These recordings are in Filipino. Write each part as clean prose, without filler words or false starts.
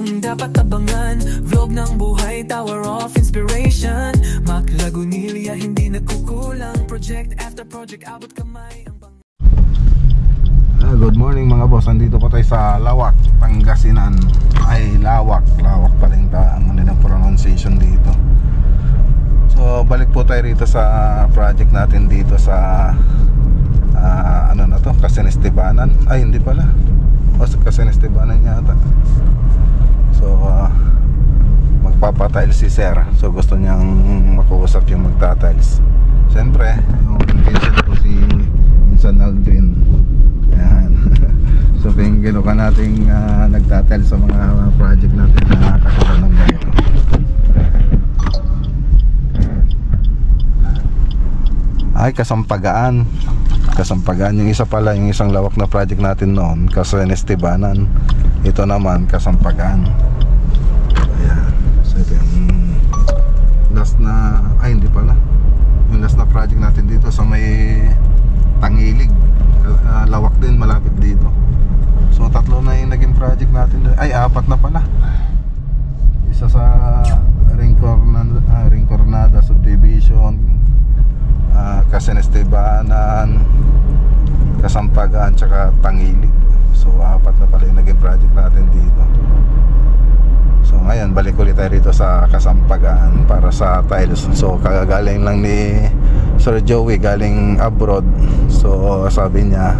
ang dapat abangan. Vlog ng buhay, tower of inspiration. Mac Lagunilla, hindi nagkukulang. Project after project, abot kamay. Good morning mga boss, andito po tayo sa Lawak, Pangasinan. Ay, Lawak pa rin ang nilang pronunciation dito. So balik po tayo rito sa project natin dito sa ano na to, Casen Estebanan. Ay, hindi pala, o sa Casen Estebanan yata. So magpapatiles si Sir. So gusto niyang makausap yung magtatiles. Siyempre yung pinsan ko si Insan Aldrin. Ayan. So pinggilo ka nating nagtatiles sa mga project natin na katulad ng ganito. Ay, Kasampagaan. Kasampagaan yung isa pala, yung isang lawak na project natin noon, Casen Estebanan. Ito naman Kasampagaan. Ayan. So ito yung last na, ay hindi pala, yung last na project natin dito sa may Tangilig. Lawak din, malapit dito. So tatlo na yung naging project natin. Ay, apat na pala. Isa sa Rincornada Subdivision, Casen Estebanan, Kasampagaan, tsaka Tangilig. So apat na pala yung naging project natin dito. So ngayon balik ulit tayo rito sa Kasampagaan para sa tiles. So kagagaling lang ni Sir Joey, galing abroad. So sabi niya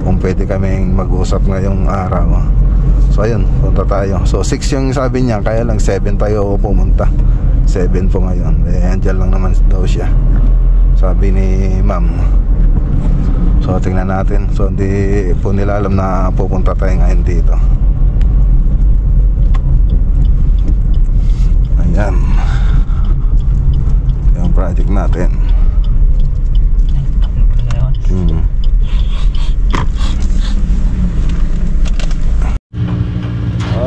kung pwede kaming mag-usap ngayong araw. So ayun, punta tayo. So 6 yung sabi niya, kaya lang 7 tayo pumunta. 7 po ngayon. Eh, andyan lang naman daw siya, sabi ni ma'am. So tingnan natin. So hindi po nila alam na pupunta tayo ngayon dito. Ayan, yung project natin.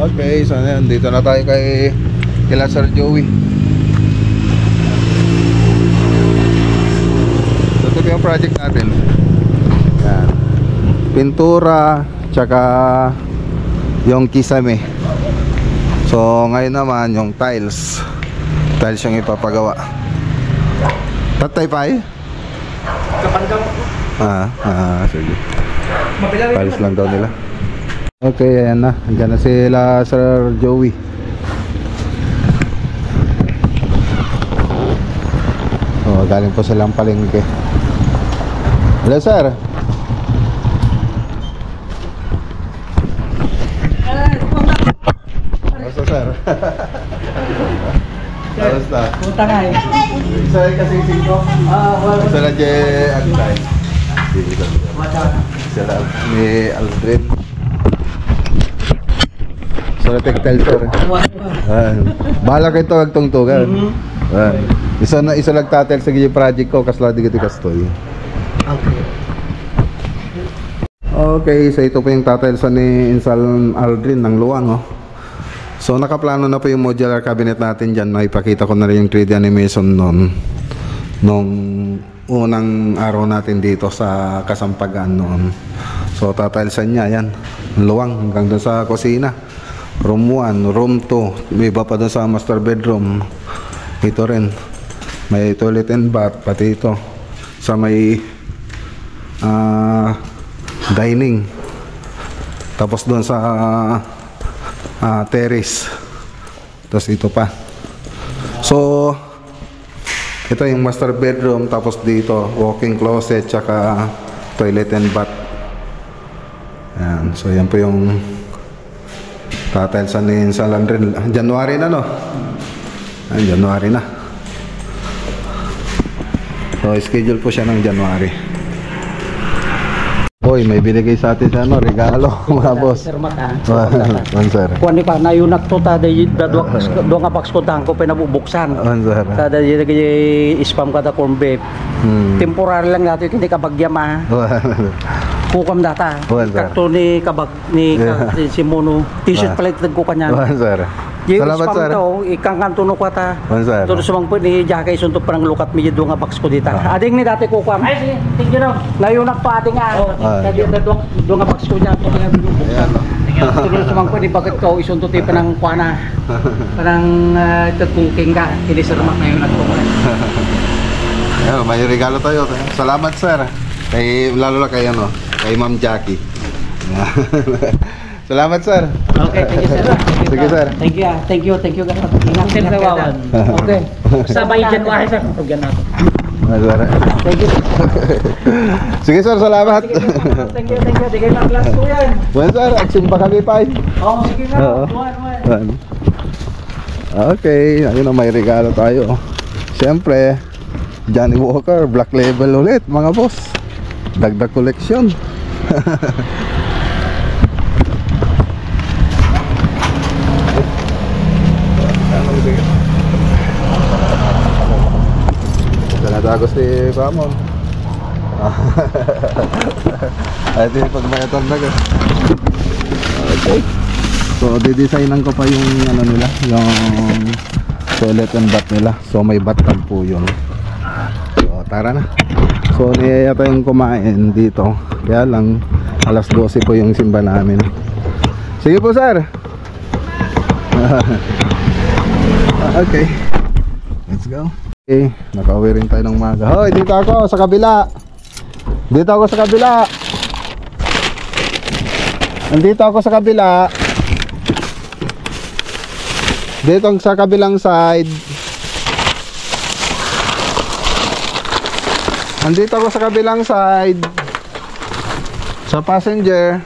Okay, so ayan, dito na tayo kila Sir Joey. So ito yung project natin. Ayan, pintura tsaka yung kisame. So ngayon naman yung tiles yung ipapagawa. Tatay pa eh? Kapanggang. Sige. Tiles lang daw nila. Okay, ayan na. Andyan na sila Sir Joey. So galing po silang palengke. Hello sir. Basta sir. Basta. Punta nga eh. Isa kasi 5. Isa na dyan Agday. Sila ni Aldrin. So tactile sir. Bahala kayo ito agtungtugan. Isa nagtatel sa gigi project ko, kasla di giti kastoy. Okay, so ito po yung tatilesa ni Insan Aldrin ng luwang, oh. So nakaplano na po yung modular cabinet natin dyan. Naipakita ko na rin yung 3D animation nung unang araw natin dito sa Kasampagaan noon. So tatalisan niya yan, luwang hanggang doon sa kusina. Room 1, room 2, may iba pa doon sa master bedroom. Ito rin, may toilet and bath, pati ito sa may dining. Tapos doon sa terrace. Tapos ito pa. So ito yung master bedroom. Tapos dito walk-in closet tsaka toilet and bath. Ayan. So yan po yung tatilesa ni Insan Aldrin. January na, no? January na. So schedule po siya ng January. Hoy, may binigay sa atin sa regalo, mga boss. Sir Maka. Sir. Kuan ni pa nayunak to ta day do nga box ko tangko pinabubuksan. Sir. Sa day spam kada corn beef. Temporary lang natin hindi ka bagyama. Kukam data. Kakto ni kabag ni si Mono. T-shirt palit ko kanya. Sir. Salamat sir. Ikang kanto no kwata. Todo sumang po ni Jakay suntok parang lukat mi do nga box ko dita. Ading ni dati ko kwam. Ay sige, tingnan no. Nayunak pa ading nga. Kadi do nga box ko niya to nga bubuksan. Tulog sa mga ni bakit ko isunto tayo pa ng kuana. Parang kuking ka. Hindi sa ramak na yun at kumain. May regalo tayo. Salamat sir. Lalo na kay kay Ma'am Jackie. Salamat sir. Okay, thank you sir. Sige sir. Thank you. Ingat sir sa wawan. Okay. Sabay dyan ko sir. Tugyan natin. Thank you. Sige sir, salamat. Thank you. Di kayo mag-class ko yan. Well sir, agsimba kami pa. Oo, sige nga. Okay, ayun na, may regalo tayo. Siyempre, Johnny Walker, Black Label ulit mga boss. Dagdag koleksyon. Natago si Ramon. Ito yung pagmayatan na ka. Okay. So, didesignan ko pa yung nila, yung toilet and bath nila. So, may bathtub po yun. So, tara na. So, niyaya tayong kumain dito. Kaya lang, alas 12 po yung simba namin. Sige po, sir. Okay. Let's go. Okay, nakauwi rin tayo ng maga. Hoy, dito ako sa kabila. Dito ako sa kabila. Nandito ako sa kabila. Dito sa kabilang side. Nandito ako sa kabilang side. Sa passenger.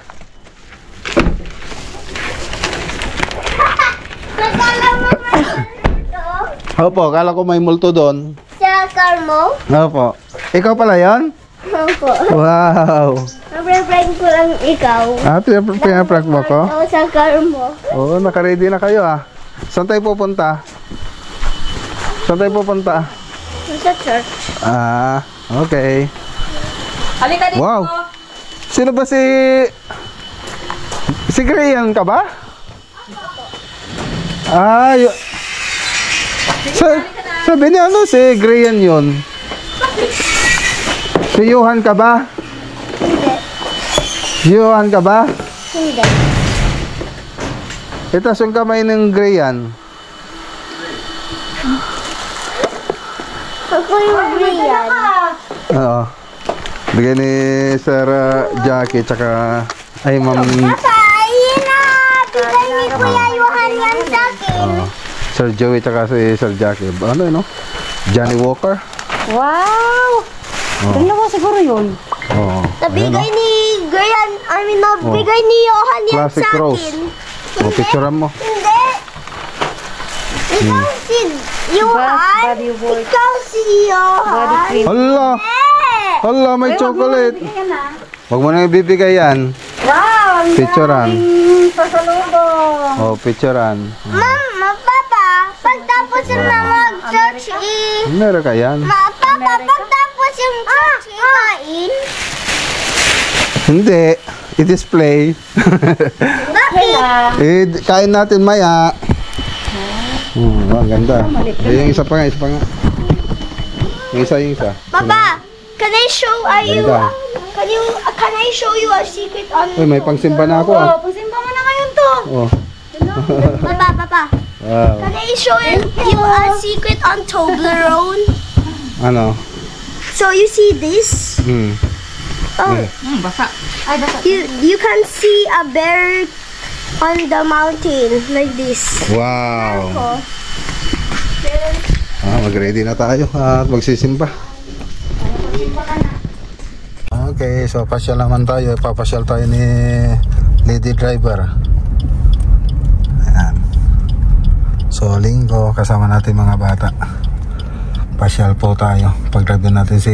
Opo, kala ko may multo doon. Sa car mo? Opo. Ikaw pala yan? Opo. Wow. Napre-prank ko lang ikaw. Pinaprank mo ko? Oo, sa car mo. Oo, nakaready na kayo ah. Saan tayo pupunta? Saan tayo pupunta? Sa church. Ah, okay. Halika dito. Wow. Sino ba si... Si Grayan ka ba? Ah, sabi niya ano, si Grayan yun. Si Johan ka ba? Hindi. Johan ka ba? Hindi. Itas yung kamay ng Grayan. Ako yung Brian. Oo. Bigyan ni Sir Jackie tsaka ay Ma'am Papa, ayun na! Bigay ni Kuya Johan yan sa akin. Sir Joey tsaka si Sir Jackie. Ano yun, no? Johnny Walker. Wow! Dalawa siguro yun. Oo. Nabigay ni Brian, nabigay ni Johan yan Classic sa Rose. akin. O, picturean mo. Hindi. Ikaw si Johan. Body work. Ikaw si Johan. Body cream. Hala! Hala, may chocolate. Huwag mo na ibibigay yan. Wow! Ang Picturean. daming pasalubong. O, picturean. Mama, Papa, pagtapos na mag-church Meron ka yan? Papa, pagtapos yung church ikain. Hindi. I-display. Bakit? Kain natin maya. Ang ganda. Yung isa pa nga, Yung isa. Papa, can I show you? Ganda. Can I show you a secret on? Uy, may pangsimba na ako ah. Oh, pasimba mo na ngayon to. Oh. Papa, Wow. can I show you a secret on Toblerone? Ano? So you see this? Oh, Basa. Ay, basa. you can see a bear on the mountain like this. Wow. Oh. Mag-ready na tayo at magsisimba. Okay, so pasyal naman tayo. Papasyal tayo ni lady driver. Ayan. So linggo kasama natin mga bata. Pasyal po tayo. Pag-drive natin si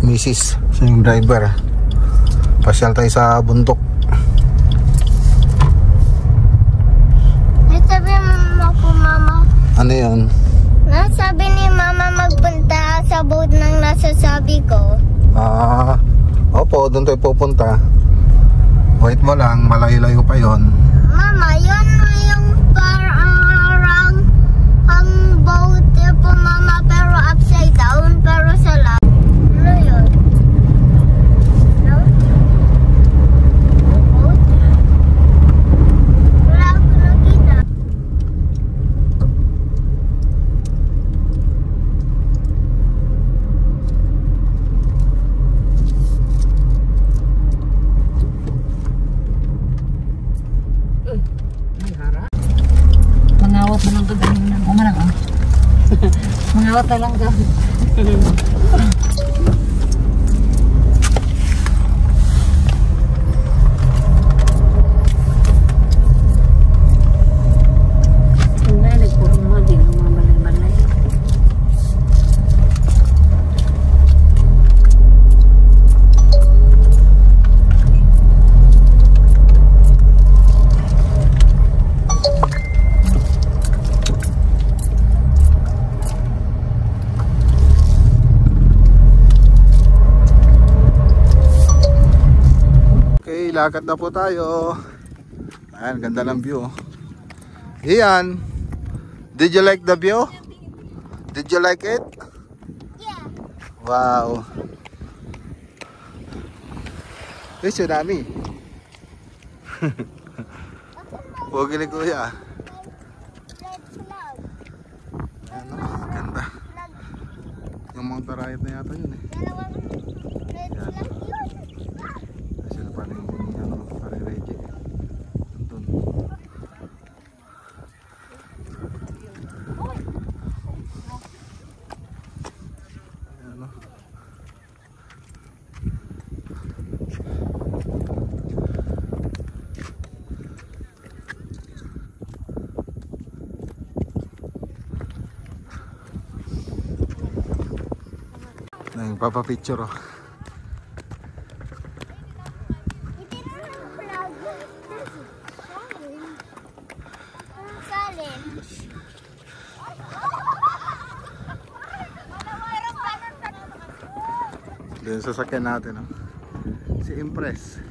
Mrs. sa yung driver. Pasyal tayo sa bundok. Nasabi mo po, Mama. Ano yun? Nasabi ni Mama magpunta sa boat ng nasasabi ko. Opo, doon tayo pupunta. Wait mo lang, malayo-layo pa yon. Mama, yun yung parang ang boat po, Mama, pero upside down, pero sa lap. Ano yun? No? Boat? Ano talaga? Lakad na po tayo. Ayan, ganda ng view. Ian, did you like the view? Did you like it? Yeah. Wow. Uy, tsunami. Huwag ni kuya. Red flag. Ano, ganda. Yung Mount Arayat na yata yun eh. Dalawang red flag yun. Sila pa rin ano, pare Reggie. Doon. Ano? Nagpapapicture oh. Yung sasakyan natin, no? Si Impress.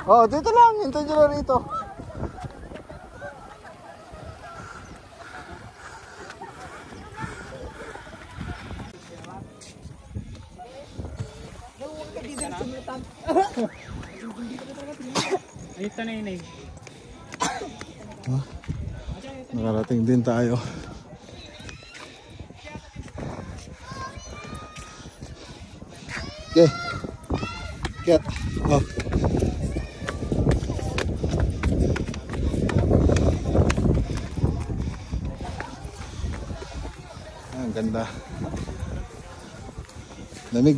Oh, dito lang. Hintay nyo lang rito. Ayun na yun eh. Nakarating din tayo. Okay. Get. Oh. Ganda. Lamig.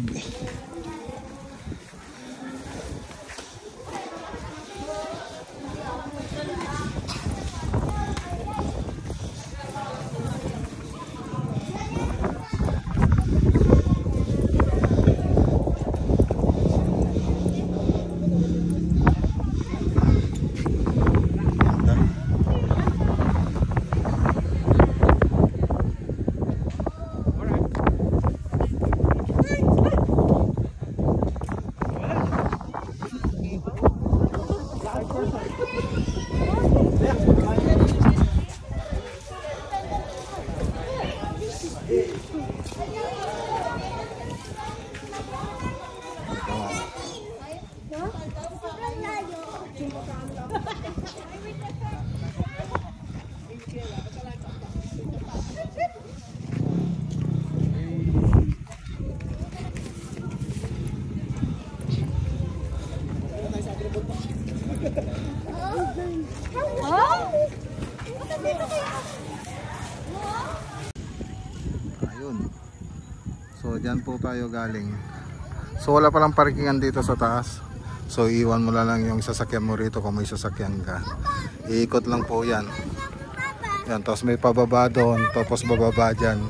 Ayun. So dyan po tayo galing. So wala palang parkingan dito sa taas. So iwan mo lang yung sasakyan mo rito kung may sasakyan ka. Iikot lang po yan. Yan, tapos may pababa doon, tapos bababa dyan.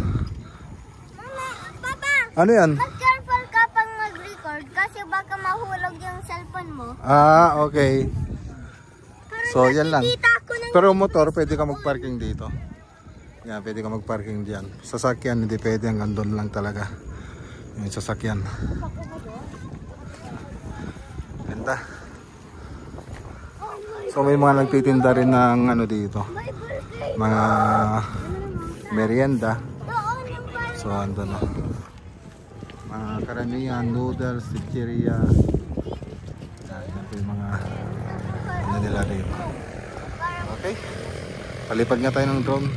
Ano yan? Mas careful ka pang mag-record kasi baka mahulog yung cellphone mo. Ah, okay. So yan lang. Nakikita ko ng... Pero motor, pwede ka mag-parking dito. Yan, pwede ka mag-parking dyan. Sasakyan, hindi pwede. Hanggang doon lang talaga yung sasakyan. Ganda. So may mga nagtitinda rin ng ano dito, mga merienda. So andun o, mga karamihan, noodles, chicheria. Yan po yung mga ano nila dito. Okay, palipad nga tayo ng drone.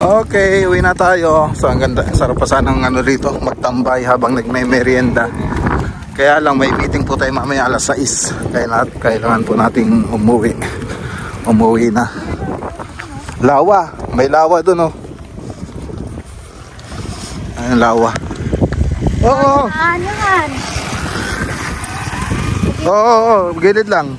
Okay, uwi na tayo. So ang ganda, sarap pa sanang ano rito, magtambay habang nagme-merienda. Kaya lang may meeting po tayo mamaya alas 6. Kailangan po nating umuwi na. Lawa, may lawa doon oh. Ayun, lawa. Oo. Ano man? Oo, gilid lang.